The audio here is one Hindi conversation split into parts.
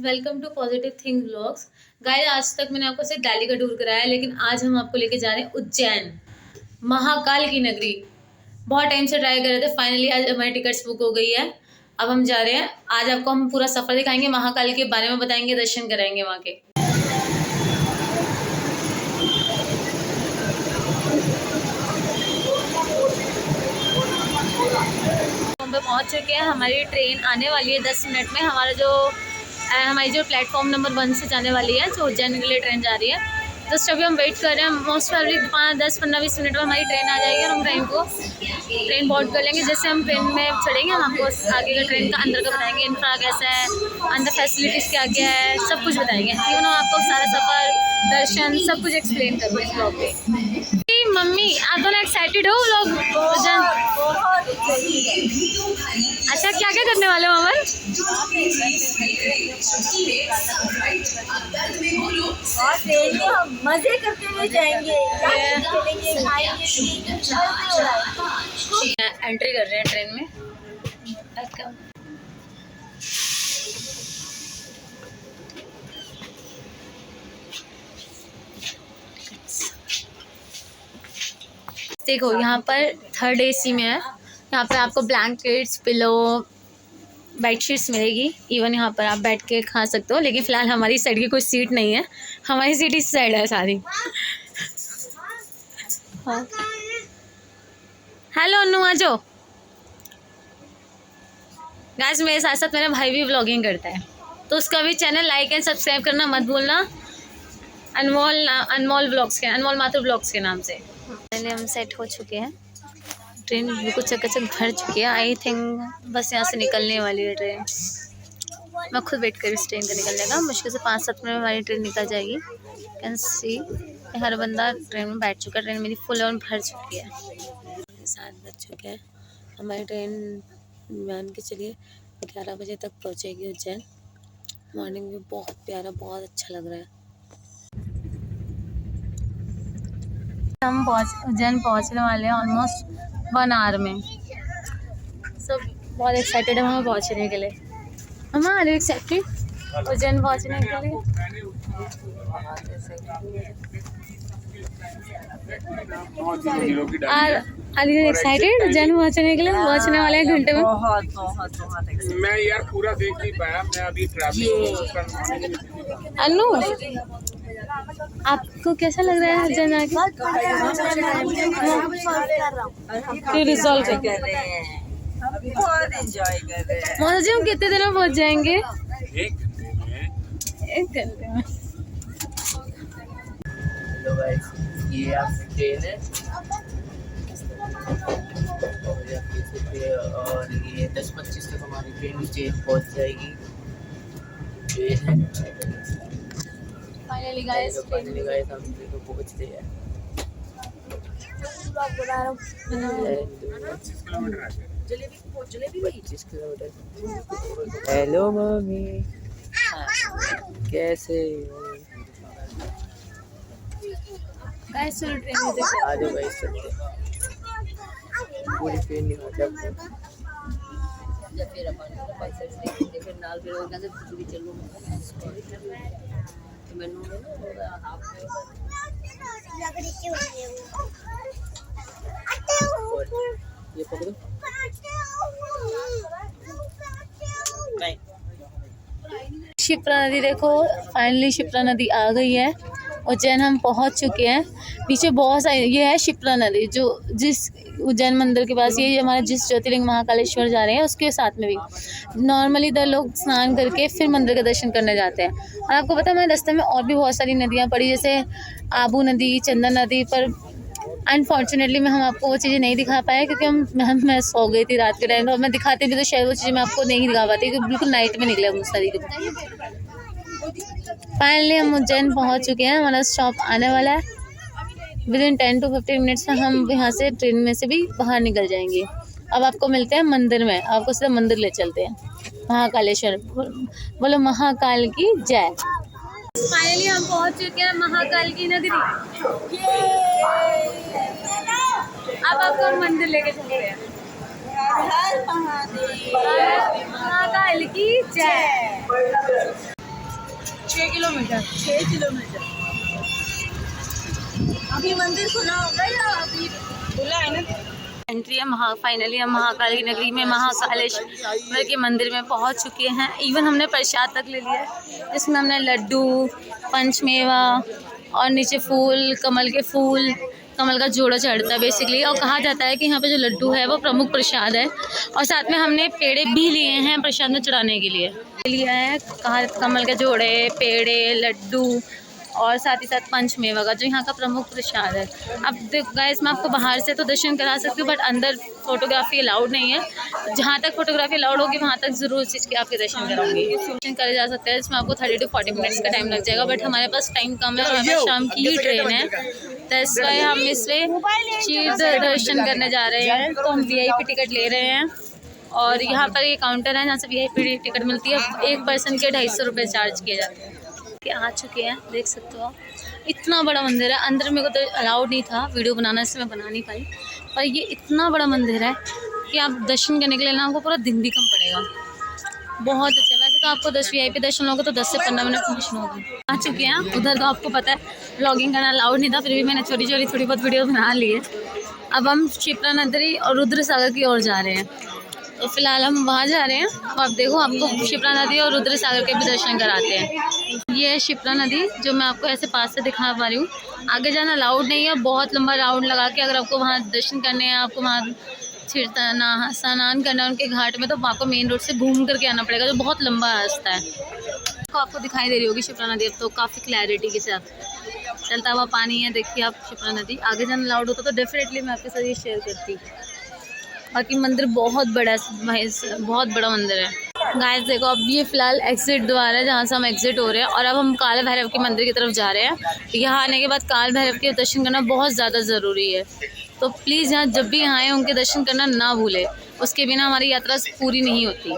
Welcome to positive thing vlogs. Guys, आज तक मैंने आपको सिर्फ दिल्ली का टूर कराया, लेकिन आज हम आपको लेके जा रहे हैं उज्जैन, महाकाल की नगरी। बहुत टाइम से ट्राई कर रहे थे, फाइनली आज हमारी टिकट्स बुक हो गई है। अब हम जा रहे हैं। आज आपको हम पूरा सफर दिखाएंगे, महाकाल के बारे में बताएंगे, दर्शन कराएंगे वहाँ के। हम पे पहुँच चुके हैं। हमारी ट्रेन आने वाली है 10 मिनट में। हमारी जो प्लेटफॉर्म नंबर 1 से जाने वाली है, जो उज्जैन के लिए ट्रेन जा रही है। जस्ट अभी हम वेट कर रहे हैं। मोस्ट प्रॉब्ली 10-15-20 मिनट में हमारी ट्रेन आ जाएगी और हम ट्रेन बोर्ड कर लेंगे। जैसे हम ट्रेन में चढ़ेंगे, हम आपको आगे का ट्रेन का अंदर का बताएंगे, इंफ्रा कैसा है, अंदर फैसिलिटीज़ क्या क्या है, सब कुछ बताएंगे। इवन हम आपको सारा सफ़र, दर्शन, सब कुछ एक्सप्लेन करूँगा इस ब्लॉग पे। मम्मी, आप दोनों एक्साइटेड हो व्लॉग उज्जैन? अच्छा, क्या क्या करने वाले हो अमर? हम मजे करते हुए जाएंगे, एंट्री कर रहे हैं ट्रेन में। देखो, यहाँ पर 3rd AC में है। यहाँ पर आपको ब्लैंकेट्स, पिलो, बेडशीट्स मिलेगी। इवन यहाँ पर आप बैठ के खा सकते हो, लेकिन फ़िलहाल हमारी साइड की कोई सीट नहीं है। हमारी सीट इस साइड है सारी। हाँ, हेलो अन्नू, आ जाओ। गाइस, मेरे साथ साथ मेरा भाई भी व्लॉगिंग करता है, तो उसका भी चैनल लाइक एंड सब्सक्राइब करना मत भूलना। अनमोल माथुर ब्लॉग्स के नाम से। पहले हम सेट हो चुके हैं। ट्रेन बिल्कुल चकाचक भर चुकी है। आई थिंक बस यहाँ से निकलने वाली है ट्रेन। मैं खुद वेट कर रही हूँ ट्रेन का निकलने का। मुश्किल से 5-7 मिनट में हमारी ट्रेन निकल जाएगी। कैन सी हर बंदा ट्रेन में बैठ चुका है। ट्रेन मेरी फुल और भर चुकी है। 7 बज चुके हैं। हमारी ट्रेन मान के चलिए 11 बजे तक पहुँचेगी उज्जैन। मॉर्निंग भी बहुत प्यारा, बहुत अच्छा लग रहा है। हम उज्जैन पहुँचने वाले हैं ऑलमोस्ट 1 आवर में। सब बहुत एक्साइटेड है वहाँ पहुँचने के लिए। हम आर यू एक्साइटेड उज्जैन पहुँचने के लिए? आर यू एक्साइटेड उज्जैन पहुँचने के लिए? पहुँचने वाले हैं घंटे में। बहुत मैं यार पूरा देख नहीं पाया, मैं अभी ट्रैवलिंग। अन्नू, आपको कैसा लग रहा है उज्जैन आके? रिजॉल्व कर रहे हैं, बहुत एंजॉय कर रहे हैं। मोहन जी, हम कितने दिन में पहुंच जाएंगे? 1 घंटे में। हेलो गाइस, ये आपकी ट्रेन है और ये 10:25 तक हमारी ट्रेन उज्जैन पहुंच जाएगी। फाइनली गाइस, हम ट्रेन को पहुंचते हैं। 25 किलोमीटर। हेलो मम्मी, कैसे हो? गाइस चलो ट्रेन में देखो। आ जाओ गाइस, चलते हैं। पूरी ट्रेन निकालते हैं। फिर अपन पैसे देंगे, फिर नाल फिर वो कहते कुछ भी चलो तो मैंने ना हाफ लकड़ी की होती है वो। ये पकड़ो। नहीं, शिप्रा नदी देखो, फाइनली शिप्रा नदी आ गई है। उज्जैन हम पहुंच चुके हैं। पीछे बहुत सारी, ये है शिप्रा नदी, जो जिस उज्जैन मंदिर के पास, ये हमारा जिस ज्योतिर्लिंग महाकालेश्वर जा रहे हैं उसके साथ में भी नॉर्मली इधर लोग स्नान करके फिर मंदिर का दर्शन करने जाते हैं। और आपको पता है, हमारे रास्ते में और भी बहुत सारी नदियाँ पड़ी, जैसे आबू नदी, चंदन नदी। पर अनफॉर्चुनेटली हम आपको वो चीज़ें नहीं दिखा पाए, क्योंकि मैं सो गई थी रात के टाइम। और मैं दिखाती भी तो शायद वो चीज़ें मैं आपको नहीं दिखा पाती, क्योंकि बिल्कुल नाइट में निकले हम सारी। फाइनली हम उज्जैन पहुंच चुके हैं। हमारा स्टॉप आने वाला है। विदिन 10 to 15 मिनट्स में हम यहाँ से ट्रेन में से भी बाहर निकल जाएंगे। अब आपको मिलते हैं मंदिर में। आपको सीधा मंदिर ले चलते हैं, महाकालेश्वर। बोलो महाकाल की जय। फाइनली हम पहुंच चुके हैं महाकाल की नगरी। अब आपको हम मंदिर लेके चलते हैं। हर महादेव। महाकाल की जय। 6 किलोमीटर। 6 किलोमीटर। अभी मंदिर खुला होगा या अभी खुला है ना? एंट्री है फाइनली हम महाकाल की नगरी में महाकालेश्वर के मंदिर में पहुंच चुके हैं। इवन हमने प्रसाद तक ले लिया है, जिसमें हमने लड्डू, पंचमेवा और नीचे फूल, कमल के फूल, कमल का जोड़ा चढ़ता है बेसिकली। और कहा जाता है कि यहाँ पे जो लड्डू है वो प्रमुख प्रसाद है। और साथ में हमने पेड़े भी लिए हैं प्रसाद में चढ़ाने के लिए। लिया है कहा कमल के जोड़े, पेड़े, लड्डू और साथ ही साथ पंचमेवा का जो यहाँ का प्रमुख प्रसाद है। अब गाइस मैं आपको बाहर से तो दर्शन करा सकती हूँ, बट अंदर फोटोग्राफी अलाउड नहीं है। जहाँ तक फोटोग्राफी अलाउड होगी वहाँ तक ज़रूर इस चीज़ के आपके दर्शन कराऊंगी। दर्शन करे जा सकते हैं, इसमें आपको 30 to 40 मिनट्स का टाइम लग जाएगा, बट हमारे पास टाइम कम है और हमारे पास शाम की ही ट्रेन है। दैट्स वाई हम इसलिए चीज़ दर्शन करने जा रहे हैं। तो हम VIP टिकट ले रहे हैं और यहाँ पर ये काउंटर है जहाँ से VIP टिकट मिलती है। एक पर्सन के 250 रुपये चार्ज किए जाते हैं। आ चुके हैं, देख सकते हो आप। इतना बड़ा मंदिर है। अंदर मेरे को तो अलाउड नहीं था वीडियो बनाना, इससे मैं बना नहीं पाई। पर ये इतना बड़ा मंदिर है कि आप दर्शन करने के लिए ना आपको पूरा दिन भी कम पड़ेगा। बहुत अच्छा। वैसे तो आपको 10 VIP दर्शन होगा तो 10 से 15 मिनट फंक्शन होगा। आ चुके हैं उधर, तो आपको पता है व्लॉगिंग करना अलाउड नहीं था, फिर भी मैंने चोरी चोरी थोड़ी बहुत वीडियो बना ली है। अब हम क्षिप्रा नदी और रुद्र सागर की ओर जा रहे हैं। तो फिलहाल हम वहाँ जा रहे हैं। अब आप देखो, आपको क्षिप्रा नदी और रुद्र सागर के भी दर्शन कराते हैं। ये है क्षिप्रा नदी जो मैं आपको ऐसे पास से दिखा पा रही हूँ। आगे जाना अलाउड नहीं है। बहुत लंबा राउंड लगा के अगर आपको वहाँ दर्शन करने हैं, आपको वहाँ स्नान करना है उनके घाट में, तो आपको मेन रोड से घूम करके आना पड़ेगा, जो बहुत लंबा रास्ता है। तो आपको दिखाई दे रही होगी क्षिप्रा नदी अब तो काफ़ी क्लैरिटी के साथ चलता हुआ पानी है। देखिए आप क्षिप्रा नदी। आगे जाना अलाउड होता तो डेफिनेटली मैं आपके साथ ये शेयर करती। बाकी मंदिर बहुत बड़ा है, बहुत बड़ा मंदिर है। गाइस देखो, अब ये फिलहाल एग्जिट द्वार है जहाँ से हम एग्जिट हो रहे हैं और अब हम काल भैरव के मंदिर की तरफ जा रहे हैं। यहाँ आने के बाद काल भैरव के दर्शन करना बहुत ज़्यादा ज़रूरी है। तो प्लीज़ यहाँ जब भी यहाँ आए उनके दर्शन करना ना भूलें, उसके बिना हमारी यात्रा पूरी नहीं होती।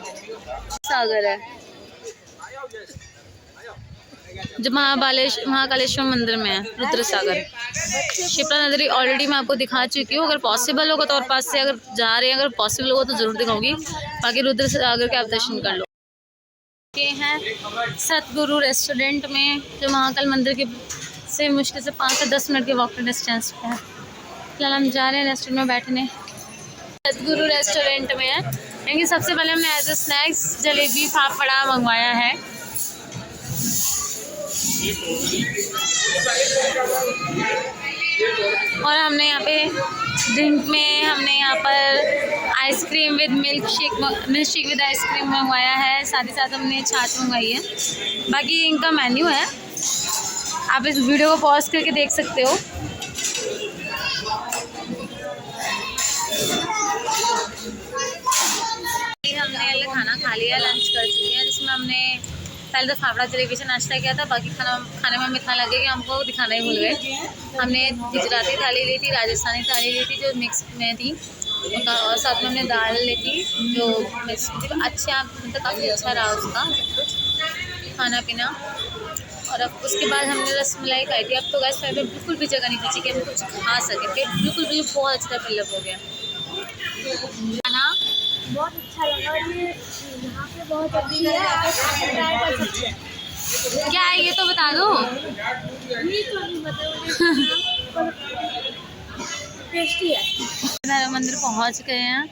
सागर है जो महाकालेश्वर मंदिर में है, रुद्र सागर। क्षिप्रा नदी ऑलरेडी मैं आपको दिखा चुकी हूँ। अगर पॉसिबल होगा तो और पास से अगर जा रहे हैं, अगर पॉसिबल होगा तो ज़रूर दिखाऊंगी। बाकी रुद्र सागर के आप दर्शन कर लो। ये हैं सतगुरु रेस्टोरेंट में, जो महाकाल मंदिर के से मुश्किल से 5 से 10 मिनट के वॉकिंग डिस्टेंस पे है। फिलहाल हम जा रहे हैं रेस्टोरेंट में बैठने। सतगुरु रेस्टोरेंट में है, क्योंकि सबसे पहले हमने as a snacks jalebi fafda मंगवाया है। और हमने यहाँ पे ड्रिंक में हमने यहाँ पर ice cream with milk shake with ice cream मंगवाया है। साथ ही साथ हमने छाछ मंगवाई है। बाकी इनका मेन्यू है, आप इस वीडियो को पॉज करके देख सकते हो। हमने खाना खा लिया, लंच कर चुके हैं, जिसमें हमने पहले तो फाफड़ा जलेबी से नाश्ता किया था। बाकी खाने में हम इतना लगे कि हमको दिखाना ही भूल गए। हमने गुजराती थाली ली थी, राजस्थानी थाली ली थी जो मिक्स में थी, और साथ में हमने दाल ली थी जो मिक्स में थी। अच्छा मतलब काफ़ी अच्छा रहा उसका सब कुछ खाना पीना। और अब उसके बाद हमने रसमलाई खाई थी। अब तो गैस पे बिल्कुल भी जगह नहीं बची कि हम कुछ खा सकें। बिल्कुल बहुत अच्छा फिलअप हो गया खाना। बहुत अच्छा लगा और ये यहाँ पे बहुत अच्छी है, आप ट्राई कर सकते हैं। क्या है ये तो बता दो। ये तो नहीं बताओ, टेस्टी है। मंदिर पहुँच गए हैं।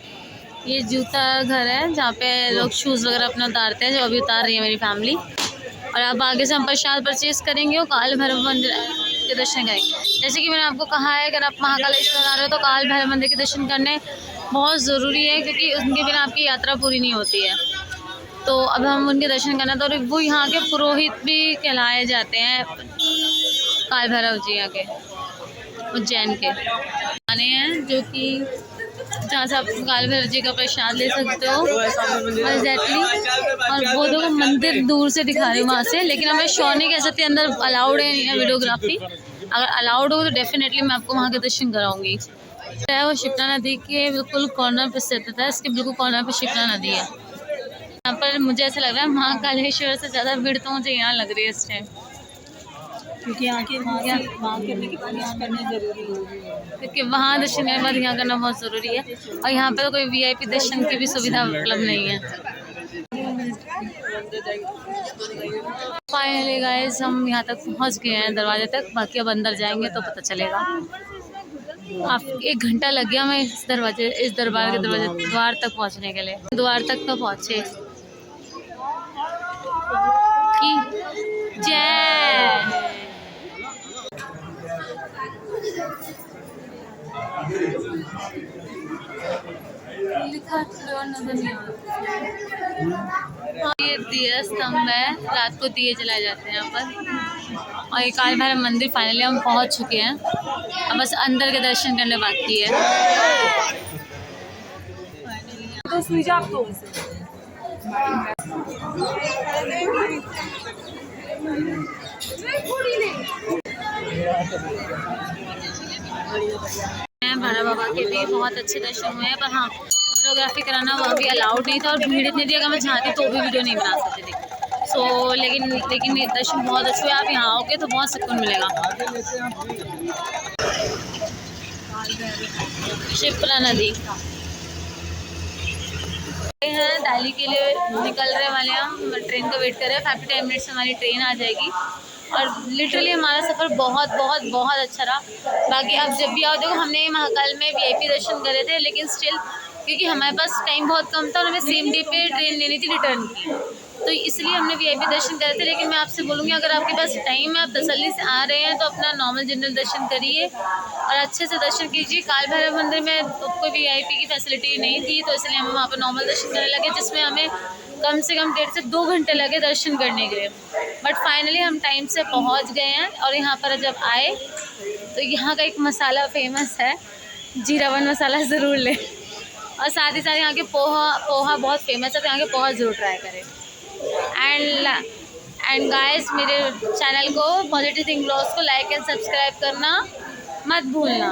ये जूता घर है जहाँ पे लोग शूज़ वगैरह अपना उतारते हैं, जो अभी उतार रही है मेरी फैमिली। और अब आगे से हम प्रसाद परचेज करेंगे और काल भैरव मंदिर के दर्शन करेंगे। जैसे कि मैंने आपको कहा है, अगर आप महाकालेश्वर आ रहे हो तो काल भैरव मंदिर के दर्शन करने बहुत ज़रूरी है, क्योंकि उनके बिना आपकी यात्रा पूरी नहीं होती है। तो अब हम उनके दर्शन करना, तो वो यहाँ के पुरोहित भी कहलाए जाते हैं, काल भैरव जी यहाँ के उज्जैन के आने हैं, जो कि जहाँ से आप काल भैरव जी का प्रसाद ले सकते हो एग्जैक्टली। और वो देखो मंदिर दूर से दिखा रही हूँ वहाँ से, लेकिन हमें शो नहीं कह सकते, अंदर अलाउड है नहीं है वीडियोग्राफी। अगर अलाउड हो तो डेफिनेटली मैं आपको वहाँ के दर्शन कराऊंगी। वो क्षिप्रा नदी के बिल्कुल कॉर्नर पर स्थित है, इसके बिल्कुल कॉर्नर पर क्षिप्रा नदी है। यहाँ पर मुझे ऐसा लग रहा है महाकालेश्वर से ज़्यादा भीड़ तो मुझे यहाँ लग रही है इस टाइम। क्योंकि आके वहाँ करने के बाद यहाँ करना ज़रूरी है। क्योंकि वहाँ दर्शन करने के बाद यहाँ करना बहुत ज़रूरी है, और यहाँ पे तो कोई VIP दर्शन की भी सुविधा उपलब्ध नहीं है। फाइनली गाइस हम यहाँ तक पहुँच गए हैं, दरवाजे तक। बाकी अब अंदर जाएंगे तो पता चलेगा। आप 1 घंटा लग गया हमें इस दरबार के द्वार तक पहुँचने के लिए। द्वार तक तो पहुँचे। की जय। लिखा नजर नहीं आ रहा। ये दिया स्तंभ है, रात को दिए जलाए जाते हैं यहाँ पर। और ये काल भैरव मंदिर फाइनली हम पहुँच चुके हैं। अब बस अंदर के दर्शन करने बाकी है। तो स्विच आप तो भैरव बाबा के भी बहुत अच्छे दर्शन हुए हैं, पर हाँ वीडियोग्राफी कराना वहाँ भी अलाउड नहीं था, और भीड़ इतनी थी अगर मैं चाहती तो भी वीडियो नहीं बना सकती थी। सो लेकिन ये दर्शन बहुत अच्छे हुए। आप यहाँ आओगे तो बहुत सुकून मिलेगा। शिप्रा नदी हैं, दिल्ली के लिए निकल रहे वाले हैं हम। ट्रेन का वेट कर रहे हैं। 5-10 मिनट्स में हमारी ट्रेन आ जाएगी, और लिटरली हमारा सफ़र बहुत बहुत बहुत अच्छा रहा। बाकी अब जब भी आओ, देखो हमने महाकाल में VIP दर्शन करे थे, लेकिन स्टिल क्योंकि हमारे पास टाइम बहुत कम था और हमें सेम डे पे ट्रेन लेनी थी रिटर्न की, तो इसलिए हमने VIP दर्शन करे थे। लेकिन मैं आपसे बोलूँगी, अगर आपके पास टाइम है, आप तसल्ली से आ रहे हैं, तो अपना नॉर्मल जनरल दर्शन करिए और अच्छे से दर्शन कीजिए। काल भैरव मंदिर में तो कोई VIP की फैसिलिटी नहीं थी, तो इसलिए हम वहाँ पर नॉर्मल दर्शन करने लगे, जिसमें हमें कम से कम 1.5 से 2 घंटे लगे दर्शन करने के लिए। बट फाइनली हम टाइम से पहुँच गए हैं। और यहाँ पर जब आए तो यहाँ का एक मसाला फेमस है, जीरा वन मसाला ज़रूर लें, और साथ ही साथ यहाँ के पोहा बहुत फेमस है, तो यहाँ के पोहा ज़रूर ट्राई करें। एंड गाइस, मेरे चैनल को पॉजिटिव थिंक ब्लॉग्स को लाइक एंड सब्सक्राइब करना मत भूलना।